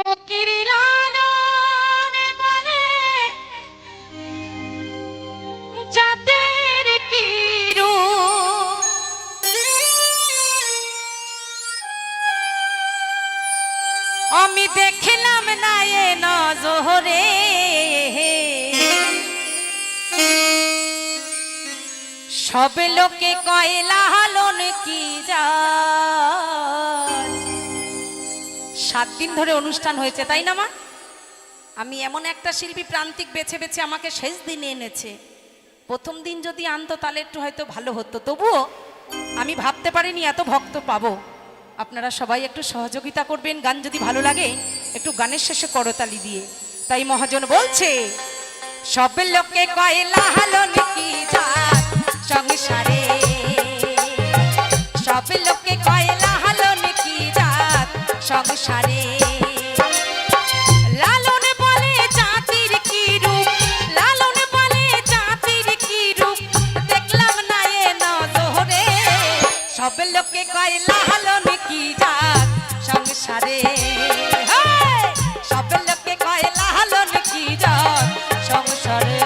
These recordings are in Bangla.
আমি দেখলাম না এ নজরে সব লোকে কয় লালন কি জাত। 7 দিন ধরে অনুষ্ঠান হয়েছে তাই না মা? আমি এমন একটা শিল্পী প্রান্তিক বেছে বেছে আমাকে শেষ দিনে এনেছে। প্রথম দিন যদি আনতো তাহলে একটু হয়তো ভালো হতো, তবুও আমি ভাবতে পারিনি এত ভক্ত পাবো। আপনারা সবাই একটু সহযোগিতা করবেন, গান যদি ভালো লাগে একটু গানের শেষে করতালি দিয়ে। তাই মহাজন বলছে সব লোকে কয় লালন কি জাত সংসারে, সব লোকে কয় লালন কি জাত সংসারে। লালন বলে জাতির কি রূপ, লালন বলে জাতির কি রূপ, দেখলাম না এ নজরে সব লোকে কয় লালন কি জাত সংসারে। সব লোকে কয় লালন কি জাত সংসারে।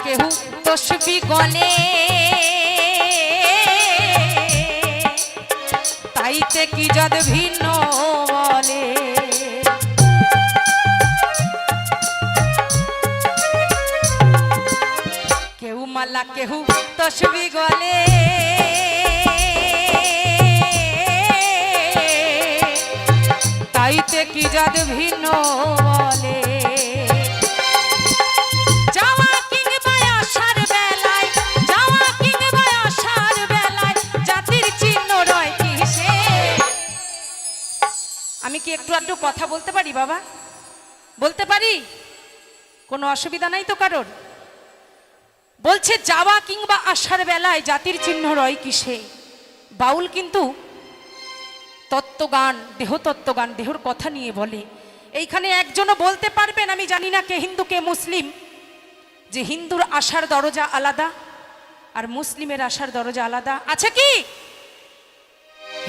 কেহু তসবি গলে তাইতে কি যদ ভিন্ন বলে। কেহু মালা কেহু তসবি গলে তাইতে কি যদ ভিন্ন বলে। আমি কি একটু আধটু কথা বলতে পারি বাবা? বলতে পারি? কোনো অসুবিধা নাই তো কারোর? বলছে যাওয়া কিংবা আসার বেলায় জাতির চিহ্ন রয় কিসে। বাউল কিন্তু তত্ত্বগান, দেহতত্ত্বগান, দেহর কথা নিয়ে বলে। এইখানে একজনও বলতে পারবেন, আমি জানি না কে হিন্দু কে মুসলিম, যে হিন্দুর আসার দরজা আলাদা আর মুসলিমের আসার দরজা আলাদা আছে কি?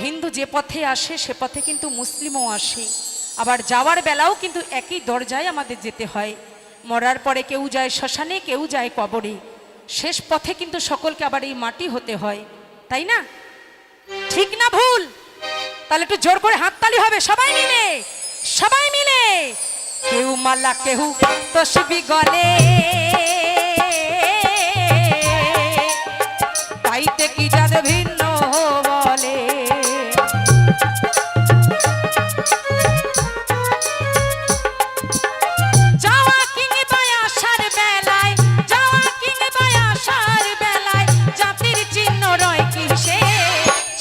হিন্দু যে পথে আসে সে পথে কিন্তু মুসলিমও আসে, আবার যাওয়ার বেলাও কিন্তু একই দরজায় আমাদের যেতে হয়। মরার পরে কেউ যায় শ্মশানে, কেউ যায় কবরে, শেষ পথে কিন্তু সকলকে আবার এই মাটি হতে হয়, তাই না? ঠিক না ভুল? তাহলে একটু জোর করে হাততালি হবে সবাই মিলে, সবাই মিলে। কেউ মালা কেহু তসবি গলে তাইতে কি যাদ ভিন্ন বলে।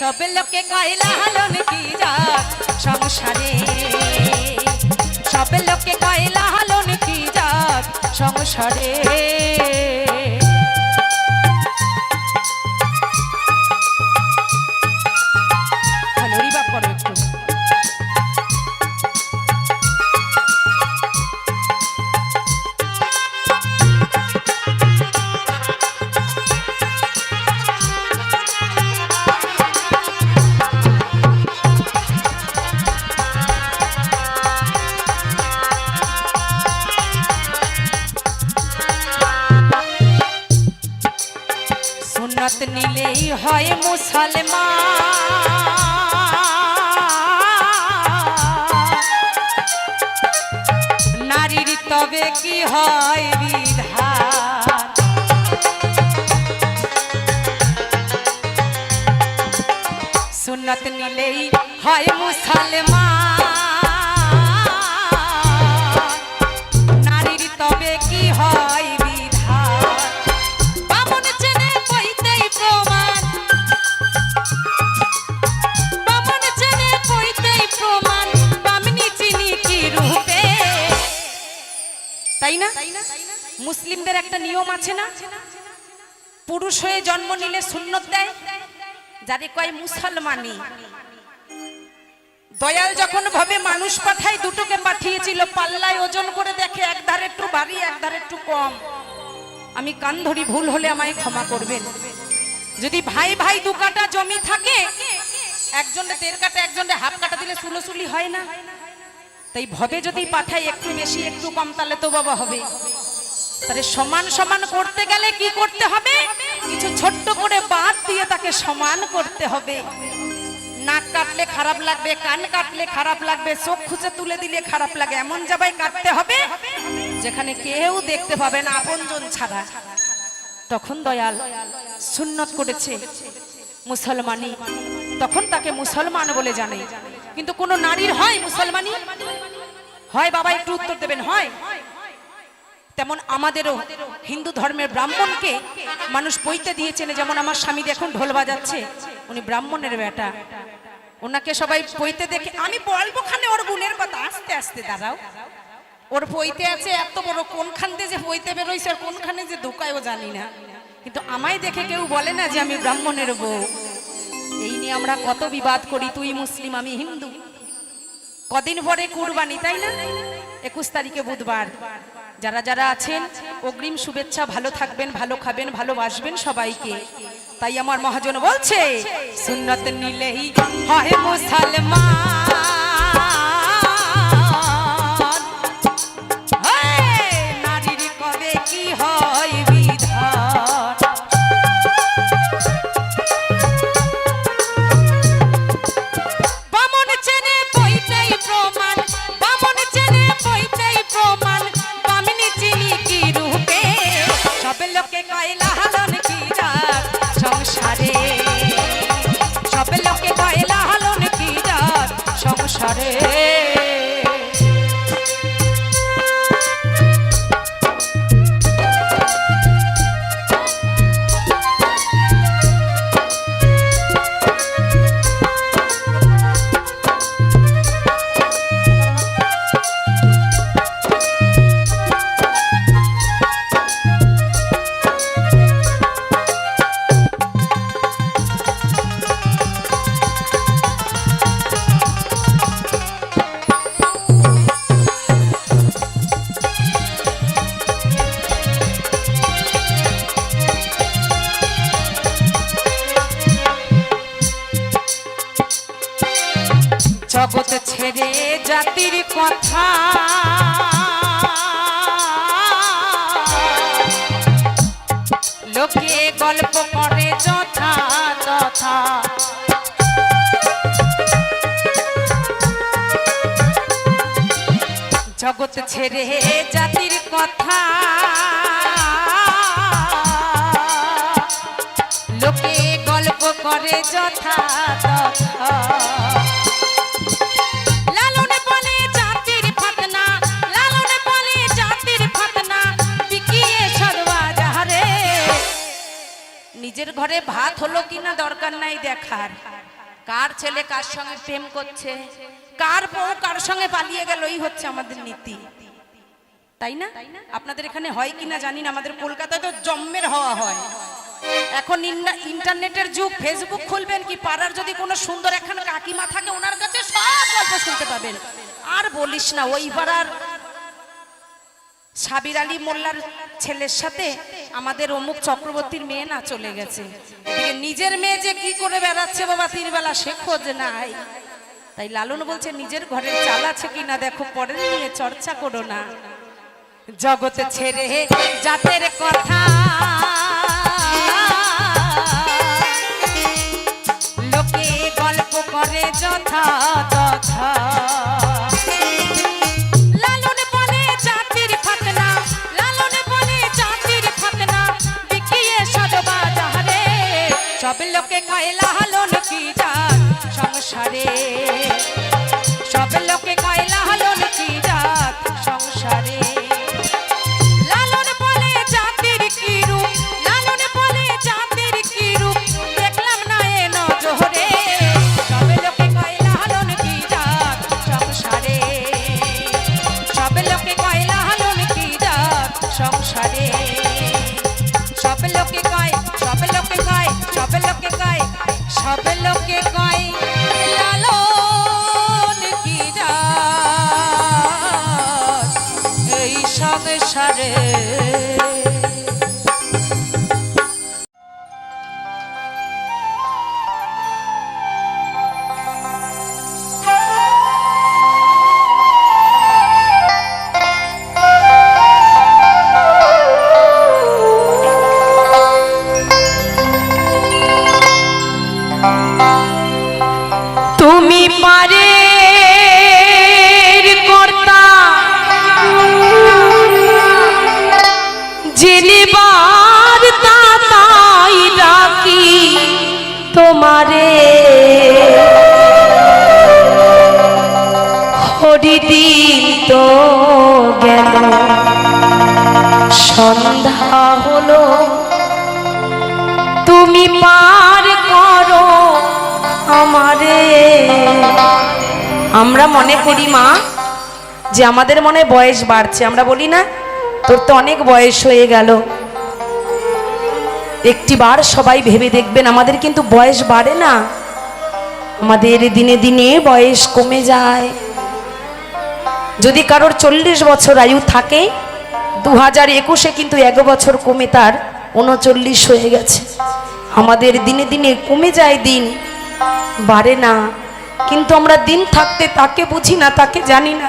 সব লোকে কয় লালন কি জাত সংসারে, সব লোকে কয় লালন কি জাত সংসারে। হরিবাপ করো একটু। সুন্নত নিলেই হয় মুসলমান, নারীর তবে কি হয় বিধান। সুন্নত নিলেই হয় মুসলমান, নারীর তবে কি হয় বিধান। বামন চেনে কইতেই প্রমাণ, বামন চেনে কইতেই প্রমাণ, বামনি চিনি কি রূপে। মুসলিমদের একটা নিয়ম আছে না, পুরুষ হয়ে জন্ম নিলে সুন্নত দেয়, যারে কয় মুসলমানি। দয়াল যখন ভাবে মানুষ পাঠায়, দুটোকে পাঠিয়েছিল, পাল্লায় ওজন করে দেখে এক ধারে একটু ভারী এক ধারে একটু কম। আমি কান ধরি, ভুল হলে আমায় ক্ষমা করবেন। যদি ভাই ভাই দু কাটা জমি থাকে, একজনে 1.5 কাটা একজনে হাফ কাটা দিলে সুলোসুলি হয় না? তাই ভবে যদি পাঠাই একটু বেশি একটু কম, তাহলে তো বাবা হবে। তাহলে সমান সমান করতে গেলে কি করতে হবে? কিছু ছোট্ট করে বাদ দিয়ে তাকে সমান করতে হবে। নাক কাটলে খারাপ লাগবে, কান কাটলে খারাপ লাগবে, চোখ খুঁজে তুলে দিলে খারাপ লাগে, এমন জায়গায় কাটতে হবে যেখানে কেউ দেখতে পাবে না আপনজন ছাড়া। তখন দয়াল সুন্নত করেছে মুসলমানি, তখন তাকে মুসলমান বলে জানে। কিন্তু কোন নারীর হয় মুসলমানি? হয়? বাবা একটু উত্তর দেবেন। হয়? তেমন আমাদেরও হিন্দু ধর্মের ব্রাহ্মণকে মানুষ পইতে দিয়েছেন। যেমন আমার স্বামী দেখুন ঢোল বাজাচ্ছে, উনি ব্রাহ্মণের বেটা, ওনাকে সবাই পইতে দেখে। আমি বলবো খানে ওর গুণের কথা, আস্তে আস্তে দাঁড়াও। ওর পইতে আছে এত বড়, কোনখান দিয়ে যে পইতে বেরোইছে আর কোনখানে যে ঢুকায় ও জানি না, কিন্তু আমায় দেখে কেউ বলে না যে আমি ব্রাহ্মণের বউ। এই নিয়ে আমরা কত বিবাদ করি, তুই মুসলিম আমি হিন্দু। কদিন পরে কুরবানি, তাই না? 21 তারিখে বুধবার। যারা যারা আছেন অগ্রিম শুভেচ্ছা, ভালো থাকবেন, ভালো খাবেন, ভালোবাসবেন সবাইকে। তাই আমার মহাজন বলছে, সুন্নত নিলেই হয় মুসলমান, নারীর কবে কি হয় বিধান। বামন চেনে পইতেই প্রমাণ, বামন চেনে পইতেই প্রমাণ, বামিনী চিনি কি রূপে, সব লোকে কয় লালন কি রাত সংসারে, সব লোকে কয় লালন কি রাত সংসারে। জগৎ ছেড়ে জাতির কথা, লোকে গল্প করে যথা তথা, জগৎ ছেড়ে জাতির কথা, লোকে গল্প করে যথা তথা। নিজের ঘরে ভাত হলো কিনা দরকার নাই দেখার, কার ছেলে কার সঙ্গে প্রেম করছে, কার বউ কার সঙ্গে পালিয়ে গেল, এই হচ্ছে আমাদের নীতি, তাই না? আপনাদের এখানে হয় কিনা জানি না, আমাদের কলকাতায় তো জম্মের হওয়া হয়। এখন ইন্টারনেটের যুগ, ফেসবুক খুলবেন কি, পাড়ার যদি কোনো সুন্দর এখন কাকিমা থাকে ওনার কাছে সব গল্প শুনতে পাবেন। আর বলিস না, ওই পাড়ার সাবির আলী মোল্লার ছেলের সাথে আমাদের অমুক চক্রবর্তীর মেয়ে না চলে গেছে, এদিকে নিজের মেয়ে যে কি করে বেড়াচ্ছে বাবা 3 বেলা সে খোঁজ নাই। তাই লালন বলছে নিজের ঘরের চাল আছে কিনা দেখো, পরে নিয়ে চর্চা করো না। জগৎ ছেড়ে জাতের কথা, লোকে গল্প করে যথা তথা। সব লোকে কয় লালন কি রাত সংসারে, সব লোকে কয় লালন কি রাত সংসারে। লালন বলে জাতির কি রূপ, লালন বলে জাতির কি রূপ, দেখলাম না এ নজরে, সব লোকে কয় লালন কি রাত সংসারে, সব লোকে কয় লালন কি রাত সংসারে। সংসারে। সব লোকে কয়, সব লোকে কয়, সব লোকে কয়, সব লোকে কয় লালন কি জাত এই সংসারে। তুমি পারের কর্তা জেনেবার তাই ডাকি তোমারে। হরিদিন তো গেল সন্ধ্যা হলো, তুমি পার করো আমারে। আমরা মনে করি মা যে আমাদের মনে বয়স বাড়ছে, আমরা বলি না তোর তো অনেক বয়স হয়ে গেল। একটিবার সবাই ভেবে দেখবেন আমাদের কিন্তু বয়স বাড়ে না, আমাদের দিনে দিনে বয়স কমে যায়। যদি কারোর 40 বছর আয়ু থাকে 2021-এ কিন্তু 1 বছর কমে তার 39 হয়ে গেছে। আমাদের দিনে দিনে কমে যায়, দিন বাড়ে না। কিন্তু আমরা দিন থাকতে তাকে বুঝি না, তাকে জানি না।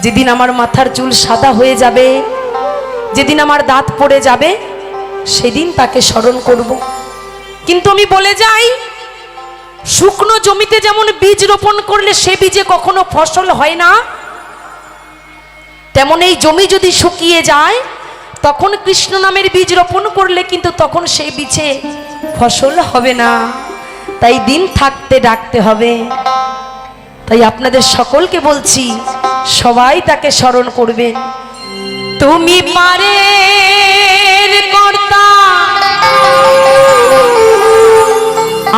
যেদিন আমার মাথার চুল সাদা হয়ে যাবে, যেদিন আমার দাঁত পড়ে যাবে, সেদিন তাকে স্মরণ করব। কিন্তু আমি বলে যাই, শুকনো জমিতে যেমন বীজ রোপণ করলে সে বীজে কখনো ফসল হয় না, তেমন এই জমি যদি শুকিয়ে যায় তখন কৃষ্ণ নামের বীজ রোপণ করলে কিন্তু তখন সেই বীজে ফসল হবে না। তাই দিন থাকতে ডাকতে হবে। তাই আপনাদের সকলকে বলছি, সবাই তাকে স্মরণ করবেন। তুমি পারের কর্তা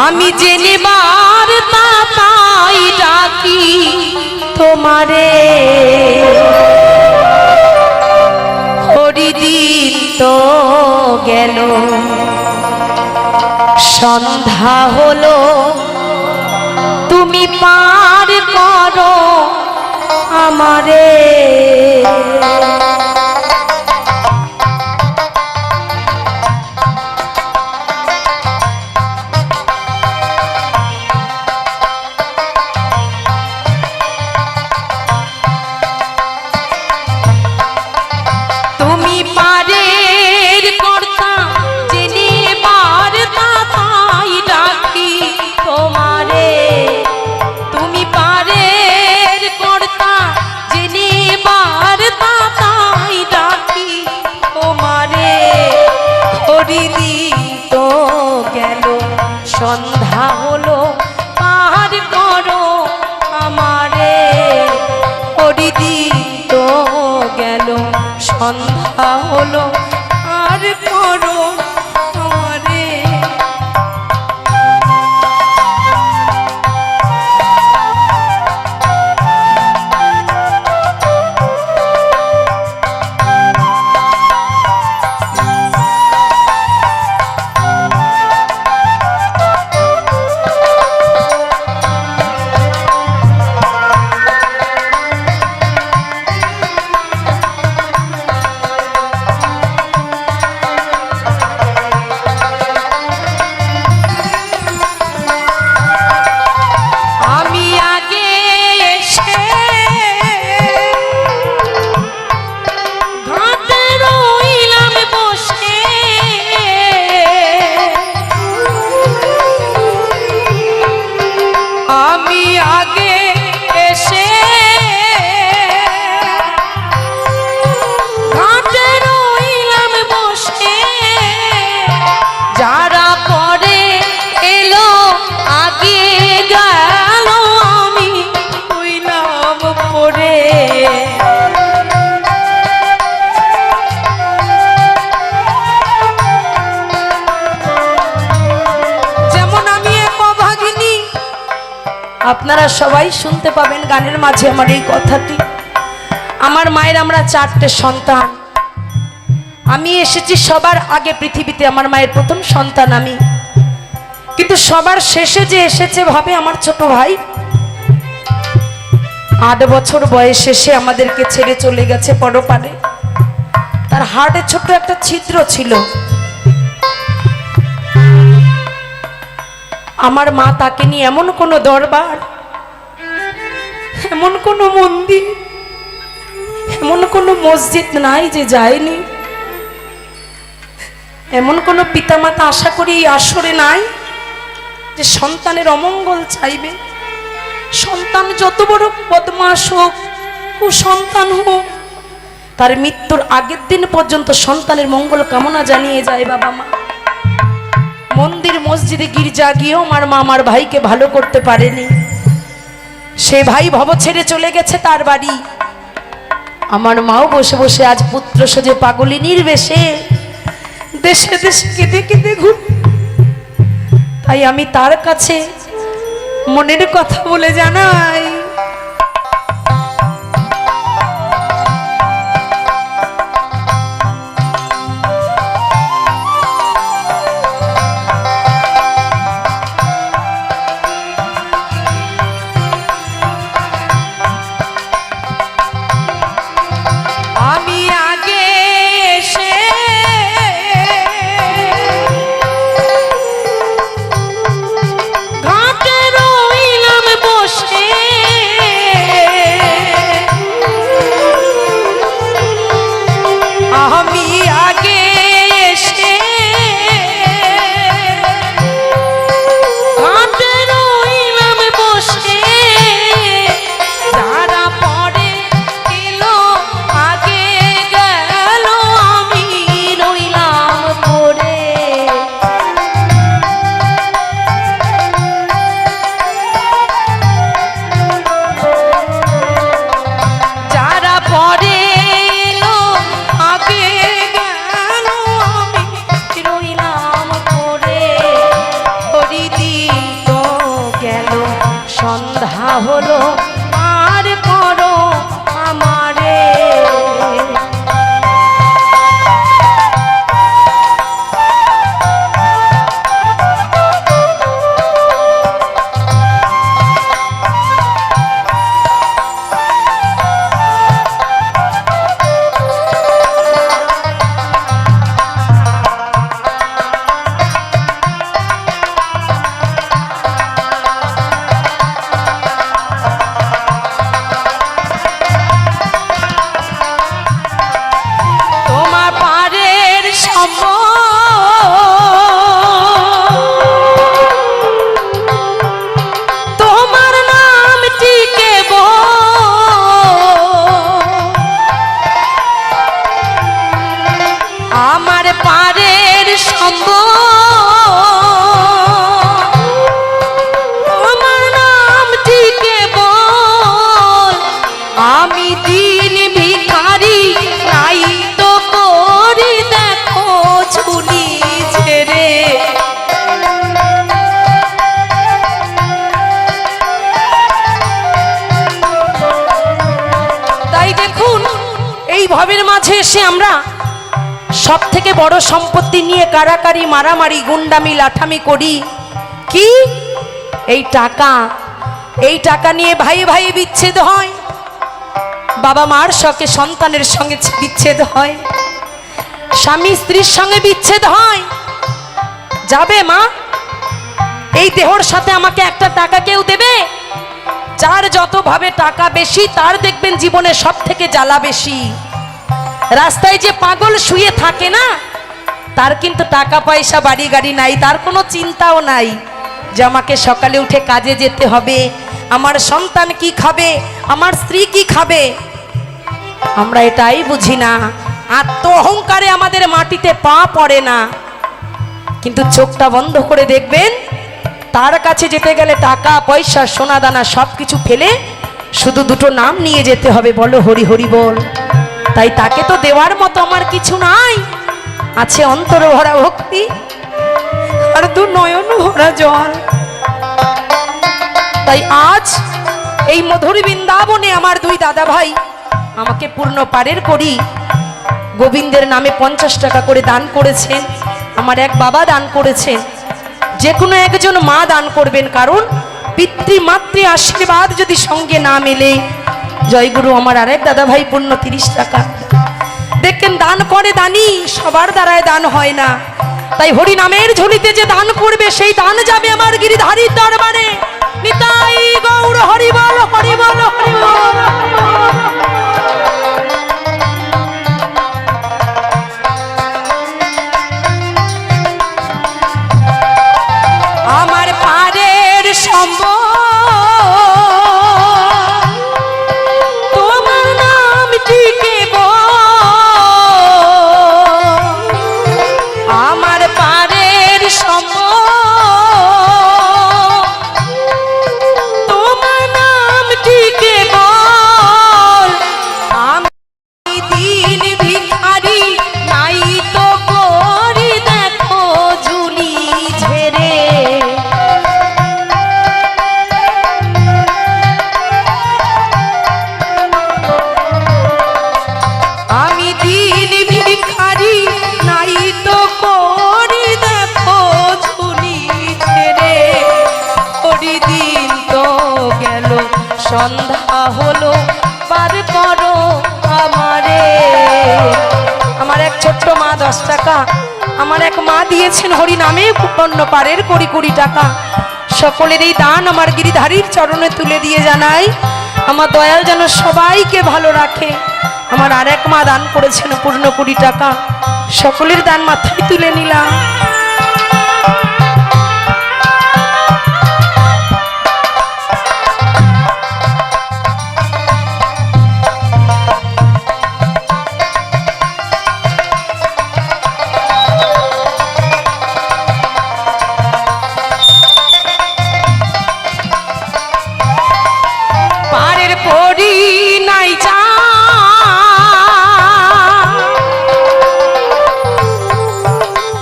আমি জেনেবার তাই ডাকি তোমারে। হরিদিন তো গেল সন্ধ্যা হলো, তুমি পার করো আমারে। তুমি পারের কর্তা জেনেবার তাই ডাকি তোমারে। তুমি পারের কর্তা জেনেবার তাই ডাকি তোমারে। হরিদিন তো গেল সন্ধ্যা হলো, পার করো আমারে। হরিদিন তো গেল সন্ধ্যা হলো, আর করো আমারে। আপনারা সবাই শুনতে পাবেন গানের মাঝে আমার এই কথাটি। আমার মায়ের আমরা 4টে সন্তান, আমি এসেছি সবার আগে পৃথিবীতে, আমার মায়ের প্রথম সন্তান আমি, কিন্তু সবার শেষে যে এসেছে ভাবে আমার ছোট ভাই 8 বছর বয়সে সে আমাদেরকে ছেড়ে চলে গেছে পরপারে। তার হার্টে ছোট্ট একটা ছিদ্র ছিল। আমার মা তাকে নিয়ে এমন কোনো দরবার, এমন কোনো মন্দির, এমন কোনো মসজিদ নাই যে যায়নি। এমন কোনো পিতামাতা আশা করি এই আসরে নাই যে সন্তানের অমঙ্গল চাইবে। সন্তান যত বড় বদমাশ হোক, কুসন্তান হোক, তার মৃত্যুর আগের দিন পর্যন্ত সন্তানের মঙ্গল কামনা জানিয়ে যায় বাবা মা। মন্দির মসজিদে গির্জা গিয়েও আমার মা আমার ভাইকে ভালো করতে পারেনি। সে ভাই ভব ছেড়ে চলে গেছে তার বাড়ি। আমার মাও বসে বসে আজ পুত্র সেজে পাগলিনীর বেশে দেশে দেশে কেঁদে কেঁদে ঘুর। তাই আমি তার কাছে মনের কথা বলে জানাই, সন্ধ্যা হলো আর করো আমারে। ভবের মাঝে এসে আমরা সব থেকে বড় সম্পত্তি নিয়ে কারাকারি মারামারি গুন্ডামি লাঠামি করি কি? এই টাকা। এই টাকা নিয়ে ভাই ভাই বিচ্ছেদ হয়, বাবা মার সঙ্গে সন্তানের সঙ্গে বিচ্ছেদ হয়, স্বামী স্ত্রীর সঙ্গে বিচ্ছেদ হয়। যাবে মা? এই দেহর সাথে আমাকে একটা টাকা কেউ দেবে? যার যত ভাবে টাকা বেশি তার দেখবেন জীবনে সব থেকে জ্বালা বেশি। রাস্তায় যে পাগল শুয়ে থাকে না, তার কিন্তু টাকা পয়সা বাড়ি গাড়ি নাই, তার কোনো চিন্তাও নাই যে আমাকে সকালে উঠে কাজে যেতে হবে, আমার সন্তান কি খাবে, আমার স্ত্রী কি খাবে। আমরা এটাই বুঝি না। আত্ম অহংকারে আমাদের মাটিতে পা পড়ে না। কিন্তু চোখটা বন্ধ করে দেখবেন, তার কাছে যেতে গেলে টাকা পয়সা সোনা দানা সব কিছু ফেলে শুধু দুটো নাম নিয়ে যেতে হবে, বলো হরি হরি বল। তাই তাকে তো দেওয়ার মতো আমার কিছু নাই, আছে অন্তর ভরা ভক্তি আর দু নয়ন ভরা জল। তাই আজ এই মধুর বৃন্দাবনে আমার দুই দাদা ভাই আমাকে পূর্ণ পারের করি গোবিন্দের নামে 50 টাকা করে দান করেছেন, আমার এক বাবা দান করেছেন, যে কোনো একজন মা দান করবেন, কারণ পিতৃমাতৃ আশীর্বাদ যদি সঙ্গে না মেলে। জয়গুরু আমার আরেক দাদা ভাই পূর্ণ 30 টাকা। দেখেন দান করে দানি সবার দ্বারায় দান হয় না, তাই হরি নামের ঝুলিতে যে দান করবে সেই দান যাবে আমার গিরিধারীর দরবারে। নিতাই গৌর হরি বল হরি বল হরি বল। আমার পারের সম্ভব তোমার নাম টিকে আমার পারের সম্ভব তোমার নাম টিকে আমি দিন ভিখারি নাই তো করি দেখো ঝুলি ঝেড়ে। আমি দিন ভিখারি নাই তো করি দেখো ঝুলি ছেড়ে। ওরি দিন তো গেল সন্ধ্যা হলো পার করো আমারে। আমার এক ছোট্ট মা 10 টাকা, আমার এক মা দিয়েছেন হরি নামে পূর্ণ পারের 20 টাকা। সকলের এই দান আমার গিরিধারীর চরণে তুলে দিয়ে জানাই আমার দয়াল যেন সবাইকে ভালো রাখে। আমার আরেক মা দান করেছেন পূর্ণ 20 টাকা, সকলের দান মাথায় তুলে নিলাম। পারের পরি নাই যা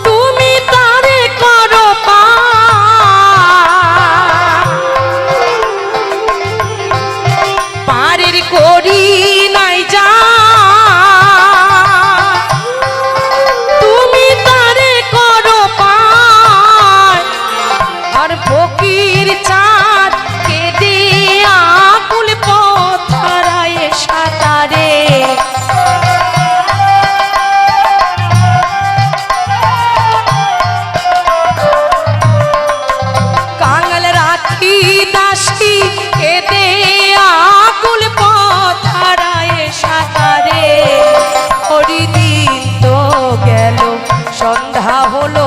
তুমি তারে করো পারের করি নাই যা তুমি তারে করো পার। আর ফকির চাঁদ কেঁদে আকুল পথরায় সাঁতারে। কাঙাল রাখি দাসী কেঁদে আকুল পথরায় সাঁতারে। হরি দিন তো গেল সন্ধ্যা হলো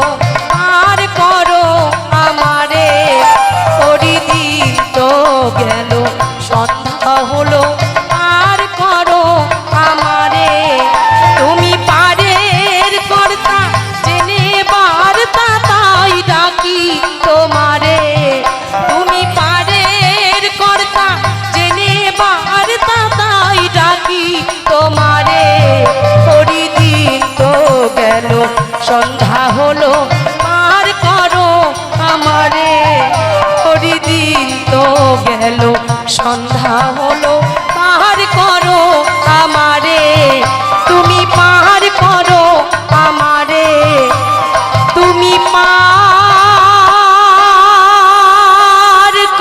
আর করো আমারে। হরি দিন তো গেল সন্ধ্যা হলো আর করো আমারে। তুমি পারের কর্তা জেনে বার্তা তাই ডাকি তোমারে। তুমি পারের কর্তা জেনে বার্তা তাই ডাকি তোমারে। হরি দিন তো গেল সন্ধ্যা হলো আর করো আমারে। হরি দিন তো গেল সন্ধ্যা হলো পার করো আমারে। তুমি পার করো আমারে, তুমি পার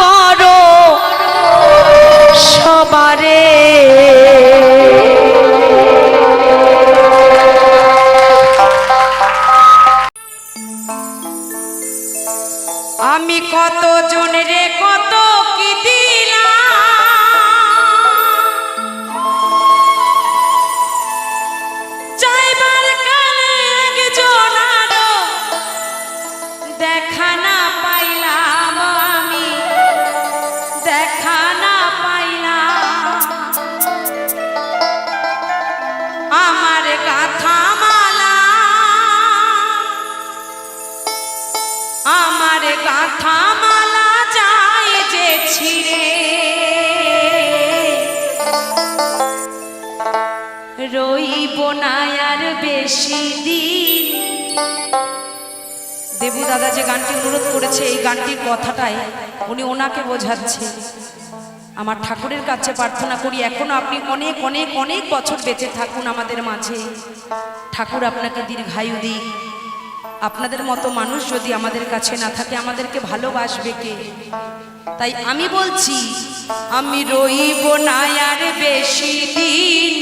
করো সবারে। আমি কত জনের কত কি দিলাম, চাইবার কালে একজনারও দেখা না পাইলাম। আমি দেখা না পাইলাম। আমার গাথা মালা আমার গাথা মালা যায় যে ছিঁড়ে। রইব না আর বেশি দিন। দেবু দাদা যে গানটি অনুরোধ করেছে এই গানটির কথাটাই উনি ওনাকে বোঝাচ্ছে। আমার ঠাকুরের কাছে প্রার্থনা করি এখনো আপনি অনেক অনেক অনেক বছর বেঁচে থাকুন আমাদের মাঝে। ঠাকুর আপনাকে দীর্ঘায়ু দিক। আপনাদের মতো মানুষ যদি আমাদের কাছে না থাকে আমাদেরকে ভালোবাসবে কে? তাই আমি বলছি, আমি রইব না আর বেশি দিন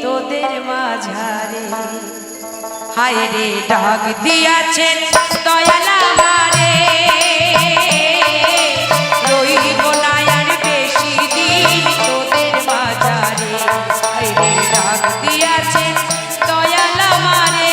তোদের মাঝারে। হায় রে ডাক দিয়াছেন দয়াল আমারে, রইব না আর বেশি দিন তোদের মাঝারে। হায় রে ডাক দিয়াছেন দয়াল আমারে।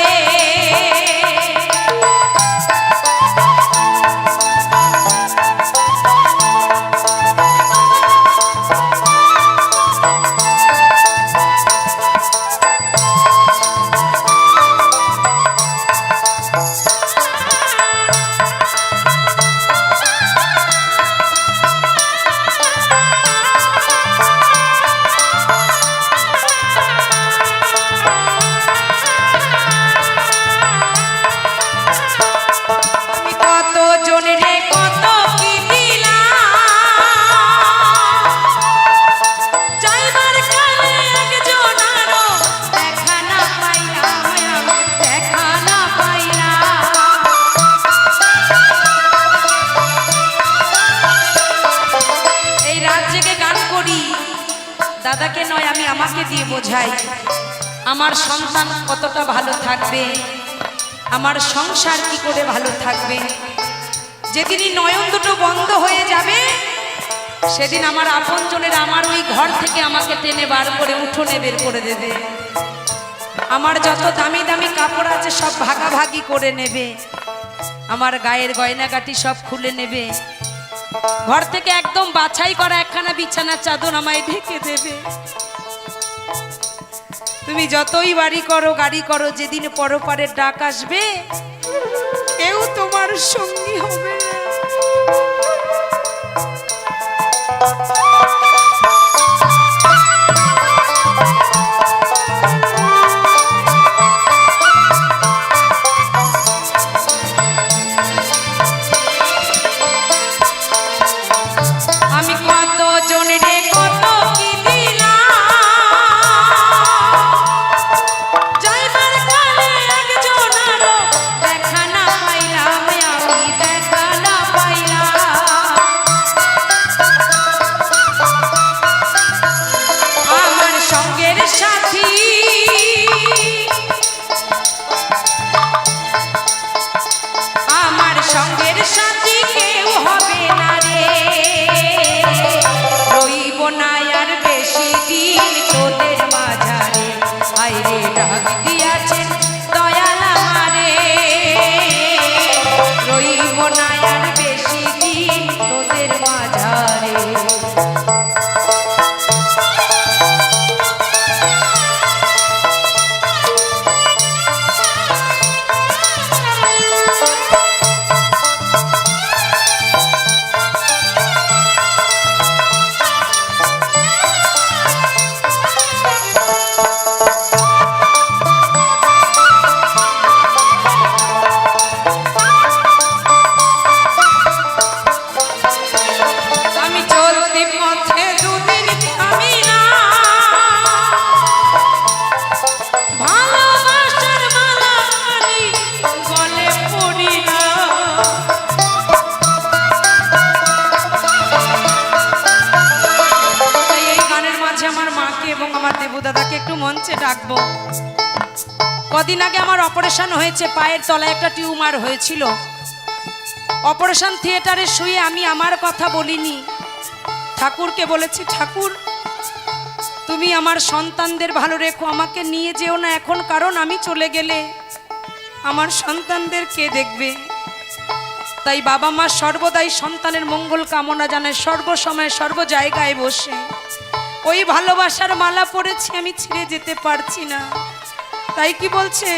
দাদাকে নয়, আমি আমাকে দিয়ে বোঝাই আমার সন্তান কতটা ভালো থাকবে, আমার সংসার কি করে ভালো থাকবে। যেদিনই নয়ন দুটো বন্ধ হয়ে যাবে সেদিন আমার আপনজনের আমার ওই ঘর থেকে আমাকে টেনে বার করে উঠোনে বের করে দেবে। আমার যত দামি দামি কাপড় আছে সব ভাগাভাগি করে নেবে, আমার গায়ের গয়নাগাটি সব খুলে নেবে, ঘর থেকে একদম বাছাই করা একখানা বিছানার চাদর আমায় ঢেকে দেবে। তুমি যতই বাড়ি করো গাড়ি করো, যেদিন পরপারের ডাক আসবে কেউ তোমার সঙ্গী হবে না। ডাকবো। কদিন আগে আমার অপারেশন হয়েছে, পায়ের তলায় একটা টিউমার হয়েছিল। অপারেশন থিয়েটারে শুয়ে আমি আমার কথা বলিনি, ঠাকুরকে বলেছি, ঠাকুর তুমি আমার সন্তানদের ভালো রেখো, আমাকে নিয়ে যেও না এখন, কারণ আমি চলে গেলে আমার সন্তানদের কে দেখবে। তাই বাবা মা সর্বদাই সন্তানের মঙ্গল কামনা জানায়, সর্বসময় সর্ব জায়গায় বসে। ওই ভালোবাসার মালা পড়েছি, আমি ছিঁড়ে যেতে পারছি না। তাই কি বলছে,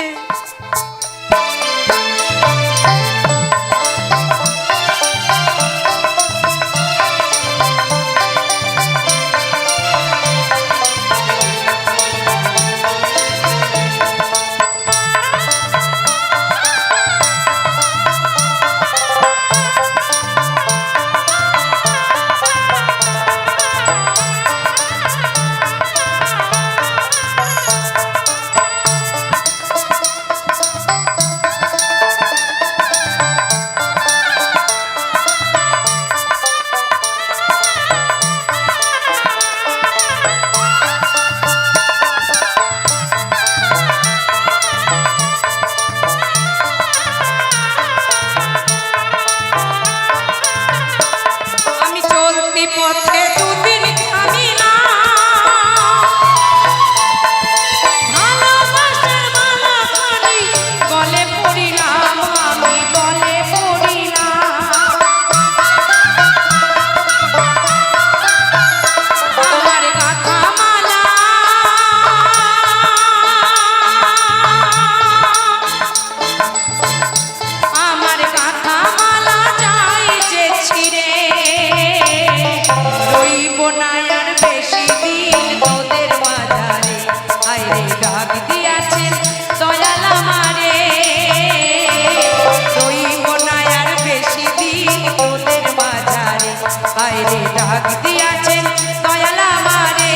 ভাগ দিয়াছেন দয়াল আমারে,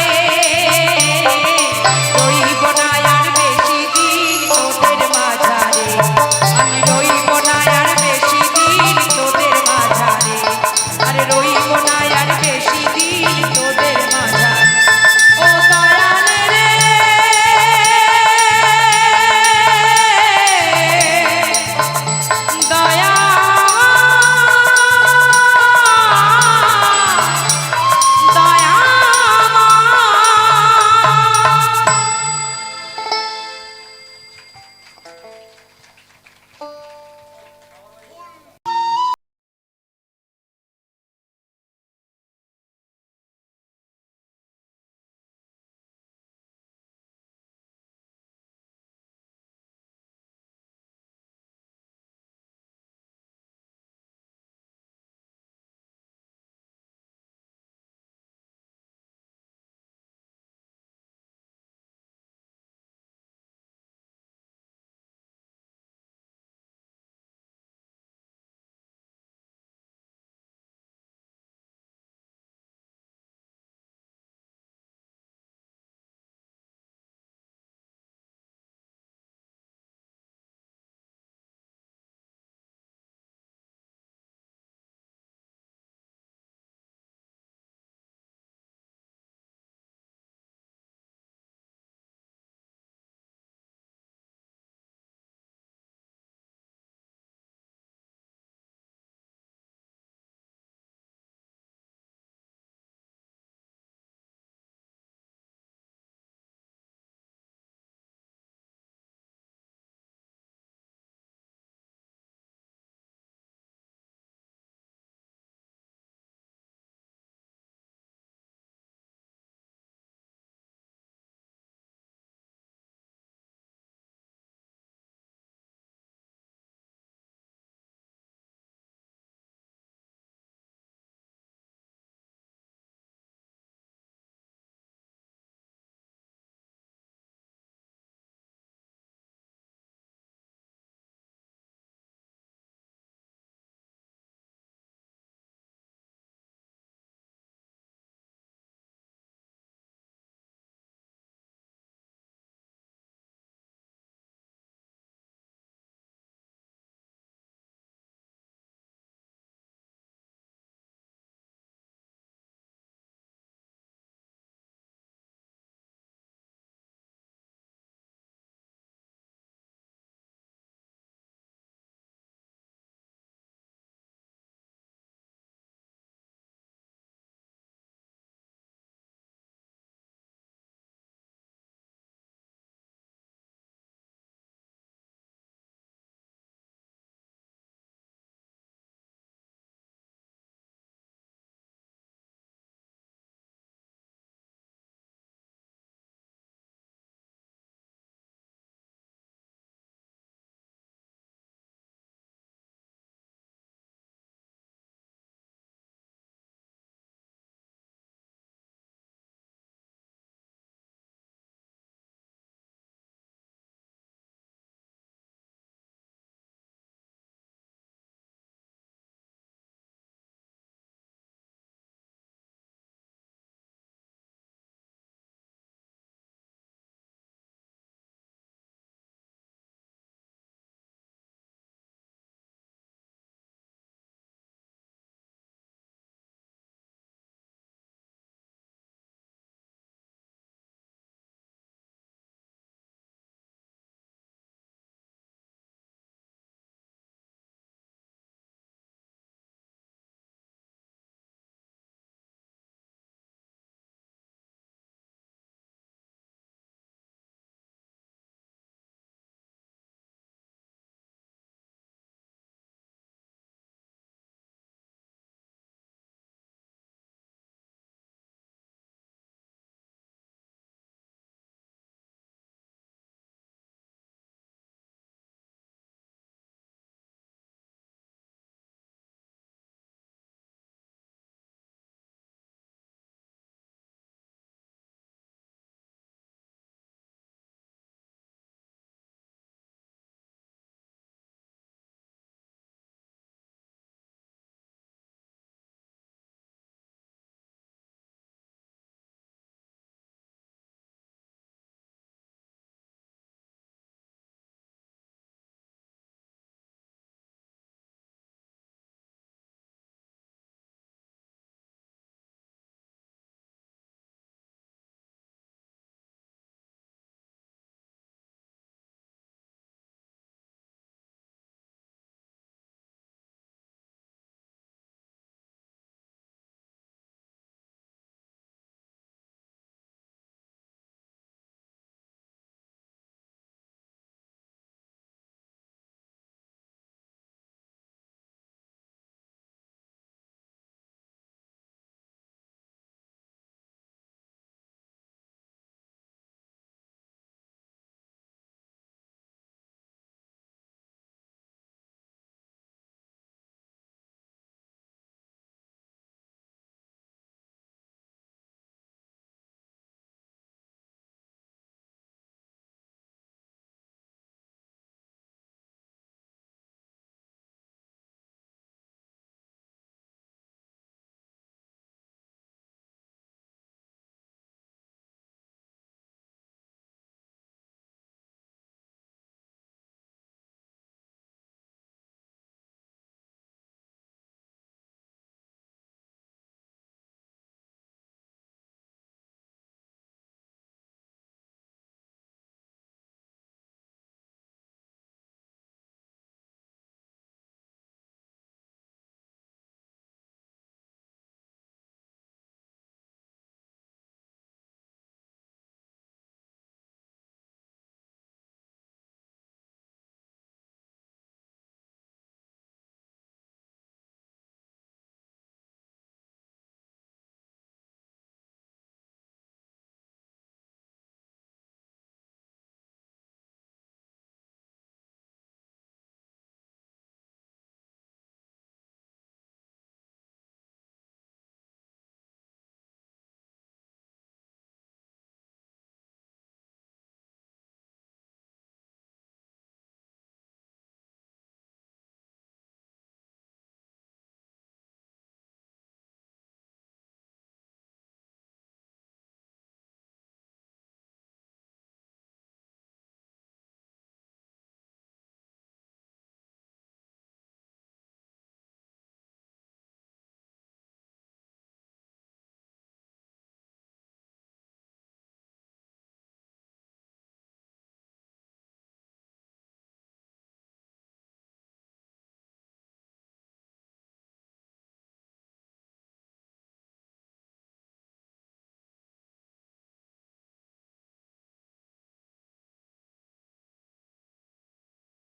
রইব না আর বেশি দিন তোদের মাঝারে।